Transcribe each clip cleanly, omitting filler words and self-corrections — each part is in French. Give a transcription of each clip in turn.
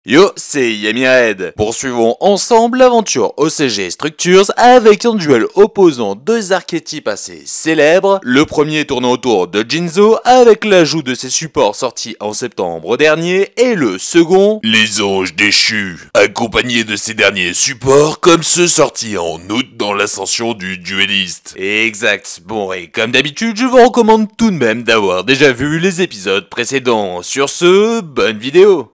Yo, c'est Yamiaed. Poursuivons ensemble l'aventure OCG Structures avec un duel opposant deux archétypes assez célèbres. Le premier tournant autour de Jinzo avec l'ajout de ses supports sortis en septembre dernier et le second, les anges déchus, accompagnés de ces derniers supports comme ceux sortis en août dans l'ascension du dueliste. Exact. Bon, et comme d'habitude, je vous recommande tout de même d'avoir déjà vu les épisodes précédents. Sur ce, bonne vidéo.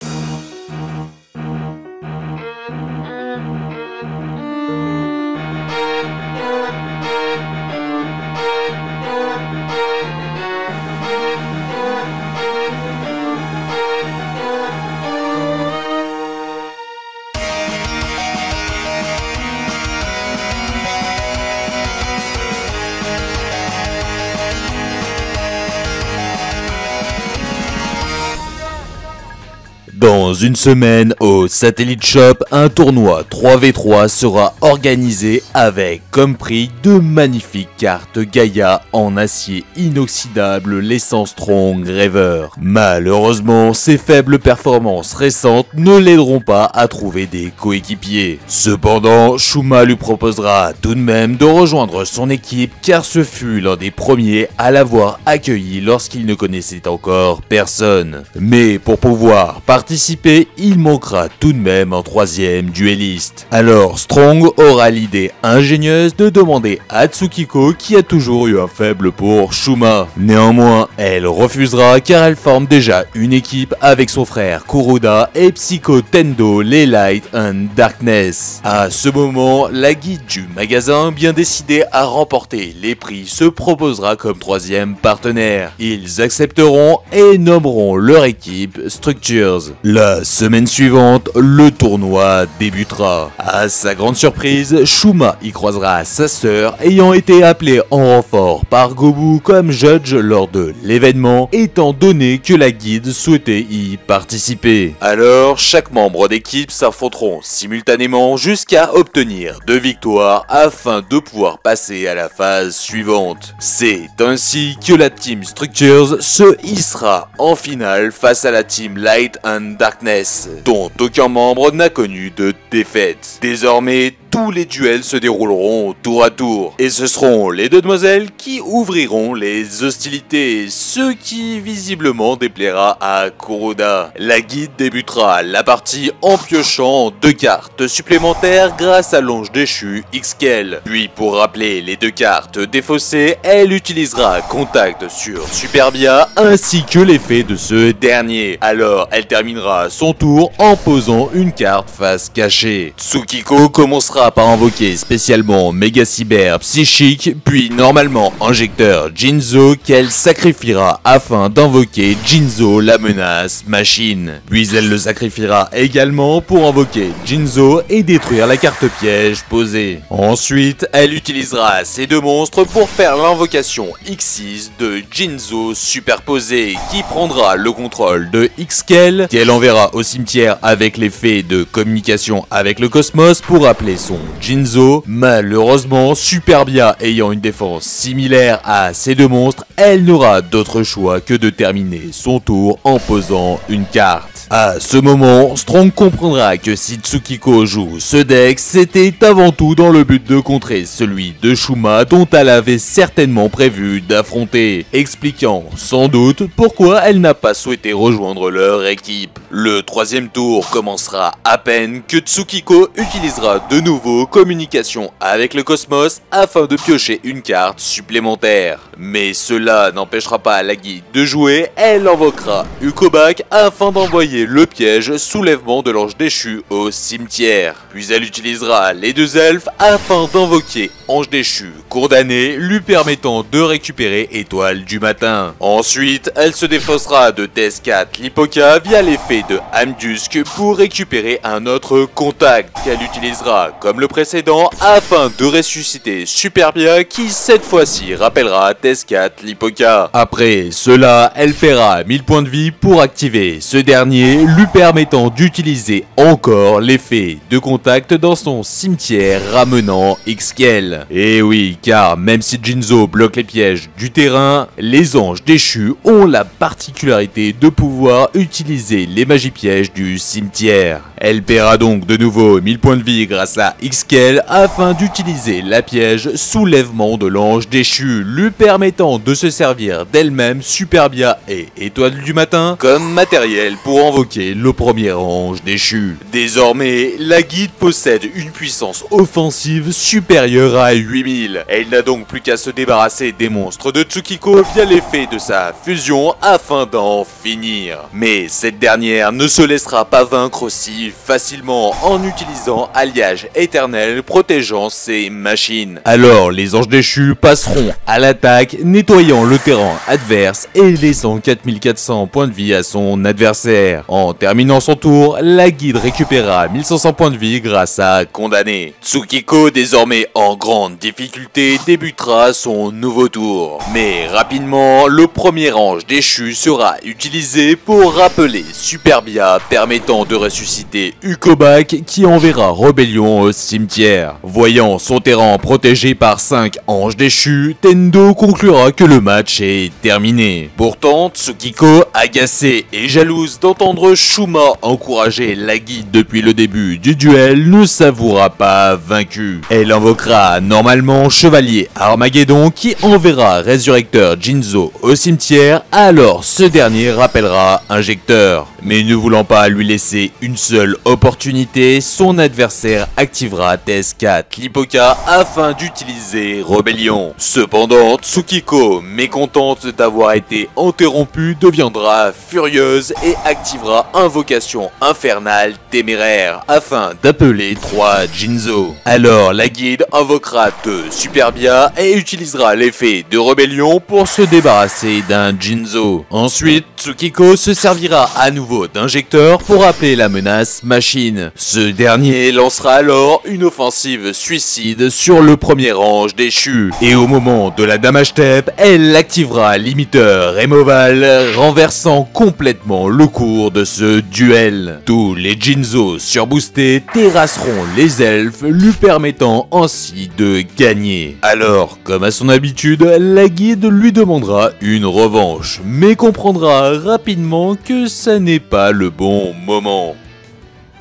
Dans une semaine, au Satellite Shop, un tournoi 3v3 sera organisé avec comme prix de magnifiques cartes Gaïa en acier inoxydable laissant Strong rêveur. Malheureusement, ses faibles performances récentes ne l'aideront pas à trouver des coéquipiers. Cependant, Shuma lui proposera tout de même de rejoindre son équipe car ce fut l'un des premiers à l'avoir accueilli lorsqu'il ne connaissait encore personne. Mais pour pouvoir participer, il manquera tout de même un troisième duelliste. Alors Strong aura l'idée ingénieuse de demander à Tsukiko qui a toujours eu un faible pour Shuma. Néanmoins, elle refusera car elle forme déjà une équipe avec son frère Kuroda et Psycho Tendo, les Light and Darkness. À ce moment, la guide du magasin, bien décidée à remporter les prix, se proposera comme troisième partenaire. Ils accepteront et nommeront leur équipe Structures. La semaine suivante, le tournoi débutera. À sa grande surprise, Shuma y croisera sa sœur ayant été appelée en renfort par Gobu comme judge lors de l'événement étant donné que la guide souhaitait y participer. Alors, chaque membre d'équipe s'affronteront simultanément jusqu'à obtenir 2 victoires afin de pouvoir passer à la phase suivante. C'est ainsi que la team Structures se hissera en finale face à la team Light and Darkness, dont aucun membre n'a connu de défaite. Désormais, tous les duels se dérouleront tour à tour, et ce seront les deux demoiselles qui ouvriront les hostilités, ce qui visiblement déplaira à Kuroda. La guide débutera la partie en piochant 2 cartes supplémentaires grâce à l'ange déchu Xkel. Puis pour rappeler les 2 cartes défaussées, elle utilisera Contact sur Superbia ainsi que l'effet de ce dernier. Alors elle terminera son tour en posant une carte face cachée. Tsukiko commencera par invoquer spécialement Méga Cyber Psychique, puis normalement Injecteur Jinzo qu'elle sacrifiera afin d'invoquer Jinzo la menace machine. Puis elle le sacrifiera également pour invoquer Jinzo et détruire la carte piège posée. Ensuite, elle utilisera ces 2 monstres pour faire l'invocation X6 de Jinzo superposé qui prendra le contrôle de Xkel qu'elle enverra au cimetière avec l'effet de communication avec le cosmos pour appeler son Jinzo. Malheureusement, Superbia ayant une défense similaire à ces 2 monstres, elle n'aura d'autre choix que de terminer son tour en posant une carte. À ce moment, Strong comprendra que si Tsukiko joue ce deck, c'était avant tout dans le but de contrer celui de Shuma dont elle avait certainement prévu d'affronter, expliquant sans doute pourquoi elle n'a pas souhaité rejoindre leur équipe. Le troisième tour commencera à peine que Tsukiko utilisera de nouveau communication avec le cosmos afin de piocher une carte supplémentaire. Mais cela n'empêchera pas la guide de jouer, elle invoquera Ukobak afin d'envoyer le piège soulèvement de l'ange déchu au cimetière. Puis elle utilisera les 2 elfes afin d'invoquer ange déchu condamné, lui permettant de récupérer étoile du matin. Ensuite, elle se défaussera de TS4 Lipoka via l'effet de Amdusk pour récupérer un autre contact qu'elle utilisera comme le précédent afin de ressusciter Superbia qui cette fois-ci rappellera TS4 Lipoka. Après cela, elle paiera 1000 points de vie pour activer ce dernier épée lui permettant d'utiliser encore l'effet de contact dans son cimetière ramenant Xkiel. Et oui, car même si Jinzo bloque les pièges du terrain, les anges déchus ont la particularité de pouvoir utiliser les magies pièges du cimetière. Elle paiera donc de nouveau 1000 points de vie grâce à Xkiel afin d'utiliser la piège soulèvement de l'ange déchu, lui permettant de se servir d'elle-même Superbia et Étoile du matin comme matériel pour invoquer le premier ange déchu. Désormais, la guide possède une puissance offensive supérieure à 8000. Elle n'a donc plus qu'à se débarrasser des monstres de Tsukiko via l'effet de sa fusion afin d'en finir. Mais cette dernière ne se laissera pas vaincre aussi facilement en utilisant Alliage éternel protégeant ses machines. Alors les anges déchus passeront à l'attaque, nettoyant le terrain adverse et laissant 4400 points de vie à son adversaire. En terminant son tour, la guide récupérera 1500 points de vie grâce à Condamné. Tsukiko, désormais en grande difficulté, débutera son nouveau tour. Mais rapidement, le premier ange déchu sera utilisé pour rappeler Superbia, permettant de ressusciter Ukobak qui enverra Rébellion au cimetière. Voyant son terrain protégé par 5 anges déchus, Tendo conclura que le match est terminé. Pourtant, Tsukiko, agacée et jalouse d'entendre Shuma encourager la guide depuis le début du duel, ne s'avouera pas vaincue. Elle invoquera normalement Chevalier Armageddon qui enverra Résurrecteur Jinzo au cimetière, alors ce dernier rappellera Injecteur. Mais ne voulant pas lui laisser une seule opportunité, son adversaire activera TS4 Clipoka afin d'utiliser Rébellion. Cependant, Tsukiko, mécontente d'avoir été interrompue, deviendra furieuse et activera Invocation Infernale Téméraire afin d'appeler 3 Jinzo. Alors la guide invoquera 2 Superbia et utilisera l'effet de Rébellion pour se débarrasser d'un Jinzo. Ensuite, Tsukiko se servira à nouveau d'injecteur pour appeler la menace machine. Ce dernier lancera alors une offensive suicide sur le premier ange déchu. Et au moment de la damage step, elle activera limiteur Removal, renversant complètement le cours de ce duel. Tous les Jinzo surboostés terrasseront les elfes, lui permettant ainsi de gagner. Alors, comme à son habitude, la guide lui demandera une revanche, mais comprendra rapidement que ça n'est pas le bon moment.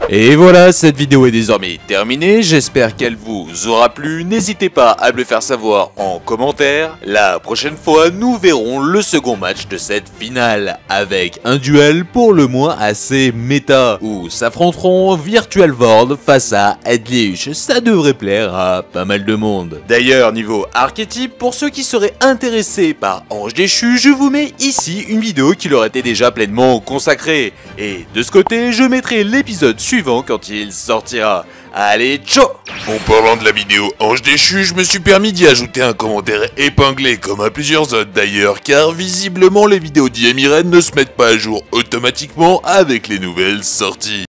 Et voilà, cette vidéo est désormais terminée, j'espère qu'elle vous aura plu, n'hésitez pas à me le faire savoir en commentaire. La prochaine fois, nous verrons le second match de cette finale, avec un duel pour le moins assez méta, où s'affronteront Virtual World face à Edlich, ça devrait plaire à pas mal de monde. D'ailleurs, niveau archétype, pour ceux qui seraient intéressés par Ange Déchu, je vous mets ici une vidéo qui leur était déjà pleinement consacrée. Et de ce côté, je mettrai l'épisode suivant quand il sortira. Allez, ciao! En parlant de la vidéo Ange Déchu, je me suis permis d'y ajouter un commentaire épinglé, comme à plusieurs autres d'ailleurs, car visiblement les vidéos d'IM Irene ne se mettent pas à jour automatiquement avec les nouvelles sorties.